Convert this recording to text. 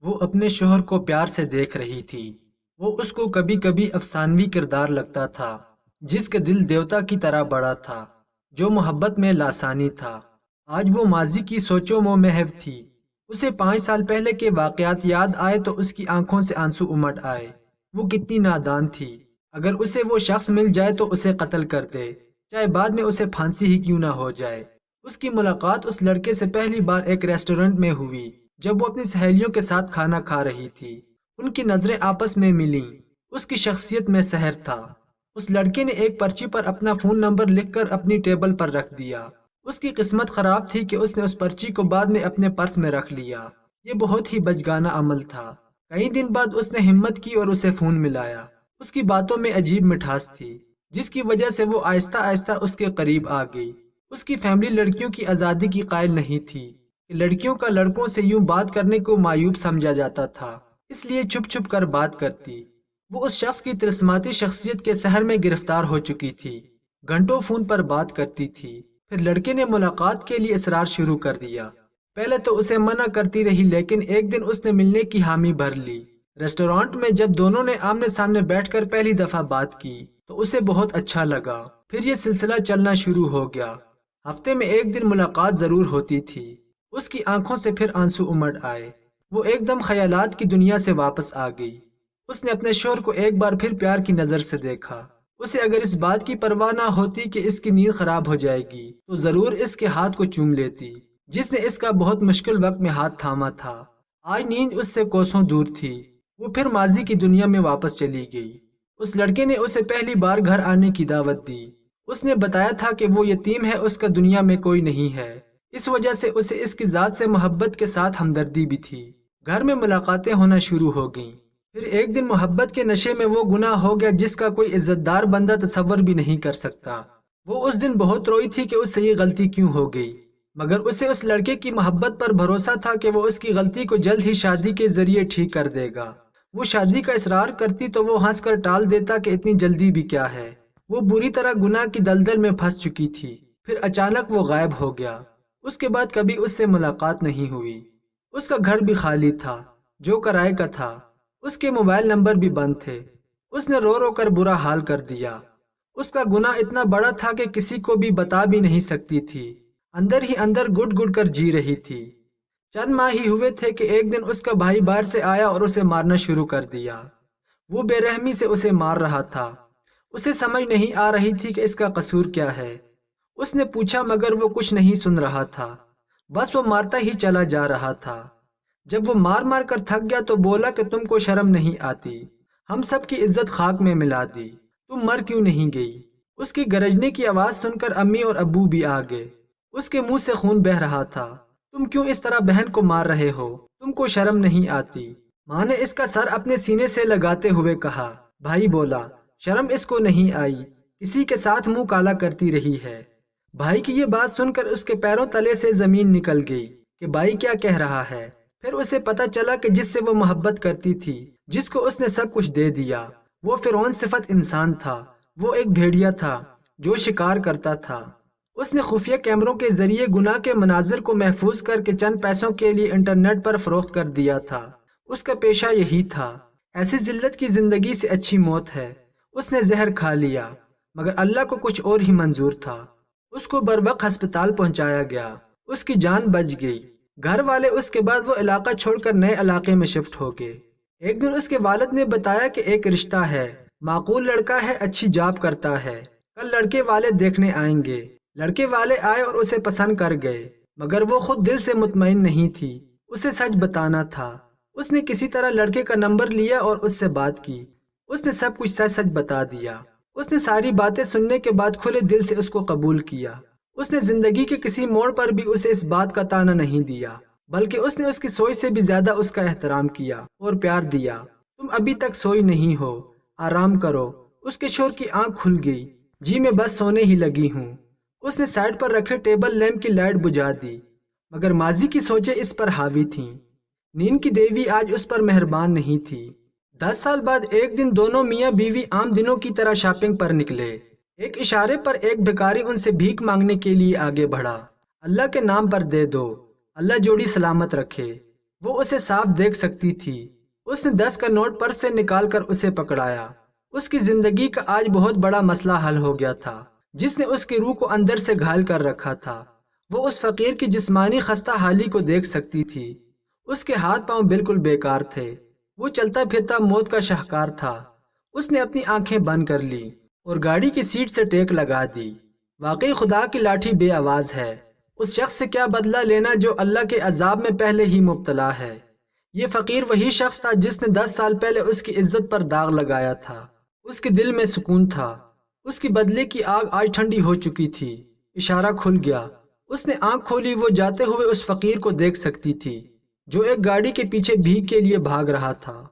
وہ اپنے شوہر کو پیار سے دیکھ رہی تھی۔ وہ اس کو کبھی کبھی افسانوی کردار لگتا تھا، جس کا دل دیوتا کی طرح بڑا تھا، جو محبت میں لاسانی تھا۔ آج وہ ماضی کی سوچوں میں محو تھی۔ اسے 5 سال پہلے کے واقعات یاد آئے تو اس کی آنکھوں سے آنسو امڑ آئے۔ وہ کتنی نادان تھی۔ اگر اسے وہ شخص مل جائے تو اسے قتل کر دے، چاہے بعد میں اسے پھانسی ہی کیوں نہ ہو جائے۔ اس کی ملاقات اس لڑکے سے پہلی بار ایک ریسٹورنٹ میں ہوئی، جب وہ اپنی سہیلیوں کے ساتھ کھانا کھا رہی تھی۔ ان کی نظریں آپس میں ملیں۔ اس کی شخصیت میں سحر تھا۔ اس لڑکے نے ایک پرچی پر اپنا فون نمبر لکھ کر اپنی ٹیبل پر رکھ دیا۔ اس کی قسمت خراب تھی کہ اس نے اس پرچی کو بعد میں اپنے پرس میں رکھ لیا۔ یہ بہت ہی بچگانہ عمل تھا۔ کئی دن بعد اس نے ہمت کی اور اسے فون ملایا۔ اس کی باتوں میں عجیب مٹھاس تھی، جس کی وجہ سے وہ آہستہ آہستہ اس کے قریب آ گئی۔ اس کی فیملی لڑکیوں کی آزادی کی قائل نہیں تھی کہ لڑکیوں کا لڑکوں سے یوں بات کرنے کو معیوب سمجھا جاتا تھا، اس لیے چھپ چھپ کر بات کرتی۔ وہ اس شخص کی طرسماتی شخصیت کے سحر میں گرفتار ہو چکی تھی۔ گھنٹوں فون پر بات کرتی تھی۔ پھر لڑکے نے ملاقات کے لیے اصرار شروع کر دیا۔ پہلے تو اسے منع کرتی رہی، لیکن ایک دن اس نے ملنے کی حامی بھر لی۔ ریسٹورانٹ میں جب دونوں نے آمنے سامنے بیٹھ کر پہلی دفعہ بات کی تو اسے بہت اچھا لگا۔ پھر یہ سلسلہ چلنا شروع ہو گیا۔ ہفتے میں ایک دن ملاقات ضرور ہوتی تھی۔ اس کی آنکھوں سے پھر آنسو امڑ آئے۔ وہ ایک دم خیالات کی دنیا سے واپس آ گئی۔ اس نے اپنے شوہر کو ایک بار پھر پیار کی نظر سے دیکھا۔ اسے اگر اس بات کی پرواہ نہ ہوتی کہ اس کی نیند خراب ہو جائے گی تو ضرور اس کے ہاتھ کو چوم لیتی، جس نے اس کا بہت مشکل وقت میں ہاتھ تھاما تھا۔ آج نیند اس سے کوسوں دور تھی۔ وہ پھر ماضی کی دنیا میں واپس چلی گئی۔ اس لڑکے نے اسے پہلی بار گھر آنے کی دعوت دی۔ اس نے بتایا تھا کہ وہ یتیم ہے، اس کا دنیا میں کوئی نہیں ہے۔ اس وجہ سے اسے اس کی ذات سے محبت کے ساتھ ہمدردی بھی تھی۔ گھر میں ملاقاتیں ہونا شروع ہو گئیں۔ پھر ایک دن محبت کے نشے میں وہ گناہ ہو گیا جس کا کوئی عزت دار بندہ تصور بھی نہیں کر سکتا۔ وہ اس دن بہت روئی تھی کہ اس سے یہ غلطی کیوں ہو گئی، مگر اسے اس لڑکے کی محبت پر بھروسہ تھا کہ وہ اس کی غلطی کو جلد ہی شادی کے ذریعے ٹھیک کر دے گا۔ وہ شادی کا اصرار کرتی تو وہ ہنس کر ٹال دیتا کہ اتنی جلدی بھی کیا ہے۔ وہ بری طرح گناہ کی دلدل میں پھنس چکی تھی۔ پھر اچانک وہ غائب ہو گیا۔ اس کے بعد کبھی اس سے ملاقات نہیں ہوئی۔ اس کا گھر بھی خالی تھا، جو کرائے کا تھا۔ اس کے موبائل نمبر بھی بند تھے۔ اس نے رو رو کر برا حال کر دیا۔ اس کا گناہ اتنا بڑا تھا کہ کسی کو بھی بتا بھی نہیں سکتی تھی۔ اندر ہی اندر گٹ گٹ کر جی رہی تھی۔ چند ماہ ہی ہوئے تھے کہ ایک دن اس کا بھائی باہر سے آیا اور اسے مارنا شروع کر دیا۔ وہ بے رحمی سے اسے مار رہا تھا۔ اسے سمجھ نہیں آ رہی تھی کہ اس کا قصور کیا ہے۔ اس نے پوچھا مگر وہ کچھ نہیں سن رہا تھا، بس وہ مارتا ہی چلا جا رہا تھا۔ جب وہ مار مار کر تھک گیا تو بولا کہ تم کو شرم نہیں آتی، ہم سب کی عزت خاک میں ملا دی، تم مر کیوں نہیں گئی؟ اس کی گرجنے کی آواز سن کر امی اور ابو بھی آ گئے۔ اس کے منہ سے خون بہہ رہا تھا۔ تم کیوں اس طرح بہن کو مار رہے ہو؟ تم کو شرم نہیں آتی؟ ماں نے اس کا سر اپنے سینے سے لگاتے ہوئے کہا۔ بھائی بولا، شرم اس کو نہیں آئی، کسی کے ساتھ منہ کالا کرتی رہی ہے۔ بھائی کی یہ بات سن کر اس کے پیروں تلے سے زمین نکل گئی کہ بھائی کیا کہہ رہا ہے۔ پھر اسے پتا چلا کہ جس سے وہ محبت کرتی تھی، جس کو اس نے سب کچھ دے دیا، وہ فرعون صفت انسان تھا۔ وہ ایک بھیڑیا تھا جو شکار کرتا تھا۔ اس نے خفیہ کیمروں کے ذریعے گناہ کے مناظر کو محفوظ کر کے چند پیسوں کے لیے انٹرنیٹ پر فروخت کر دیا تھا۔ اس کا پیشہ یہی تھا۔ ایسی ذلت کی زندگی سے اچھی موت ہے۔ اس نے زہر کھا لیا، مگر اللہ کو کچھ اور ہی منظور تھا۔ اس کو بروقت ہسپتال پہنچایا گیا۔ اس کی جان بچ گئی۔ گھر والے اس کے بعد وہ علاقہ چھوڑ کر نئے علاقے میں شفٹ ہو گئے۔ ایک دن اس کے والد نے بتایا کہ ایک رشتہ ہے، معقول لڑکا ہے، اچھی جاب کرتا ہے، کل لڑکے والے دیکھنے آئیں گے۔ لڑکے والے آئے اور اسے پسند کر گئے، مگر وہ خود دل سے مطمئن نہیں تھی۔ اسے سچ بتانا تھا۔ اس نے کسی طرح لڑکے کا نمبر لیا اور اس سے بات کی۔ اس نے سب کچھ سچ سچ بتا دیا۔ اس نے ساری باتیں سننے کے بعد کھلے دل سے اس کو قبول کیا۔ اس نے زندگی کے کسی موڑ پر بھی اسے اس بات کا تانا نہیں دیا، بلکہ اس نے اس کی سوچ سے بھی زیادہ اس کا احترام کیا اور پیار دیا۔ تم ابھی تک سوئی نہیں ہو، آرام کرو۔ اس کے شوہر کی آنکھ کھل گئی۔ جی میں بس سونے ہی لگی ہوں۔ اس نے سائڈ پر رکھے ٹیبل لیمپ کی لائٹ بجھا دی، مگر ماضی کی سوچیں اس پر حاوی تھیں۔ نیند کی دیوی آج اس پر مہربان نہیں تھی۔ 10 سال بعد ایک دن دونوں میاں بیوی عام دنوں کی طرح شاپنگ پر نکلے۔ ایک اشارے پر ایک بھکاری ان سے بھیک مانگنے کے لیے آگے بڑھا۔ اللہ کے نام پر دے دو، اللہ جوڑی سلامت رکھے۔ وہ اسے صاف دیکھ سکتی تھی۔ اس نے 10 کا نوٹ پرس سے نکال کر اسے پکڑایا۔ اس کی زندگی کا آج بہت بڑا مسئلہ حل ہو گیا تھا جس نے اس کی روح کو اندر سے گھائل کر رکھا تھا۔ وہ اس فقیر کی جسمانی خستہ حالی کو دیکھ سکتی تھی۔ اس کے ہاتھ پاؤں بالکل بیکار تھے۔ وہ چلتا پھرتا موت کا شاہکار تھا۔ اس نے اپنی آنکھیں بند کر لی اور گاڑی کی سیٹ سے ٹیک لگا دی۔ واقعی خدا کی لاٹھی بے آواز ہے۔ اس شخص سے کیا بدلہ لینا جو اللہ کے عذاب میں پہلے ہی مبتلا ہے۔ یہ فقیر وہی شخص تھا جس نے 10 سال پہلے اس کی عزت پر داغ لگایا تھا۔ اس کے دل میں سکون تھا۔ اس کی بدلے کی آگ آج ٹھنڈی ہو چکی تھی۔ اشارہ کھل گیا۔ اس نے آنکھ کھولی۔ وہ جاتے ہوئے اس فقیر کو دیکھ سکتی تھی جو ایک گاڑی کے پیچھے بھیک کے لیے بھاگ رہا تھا۔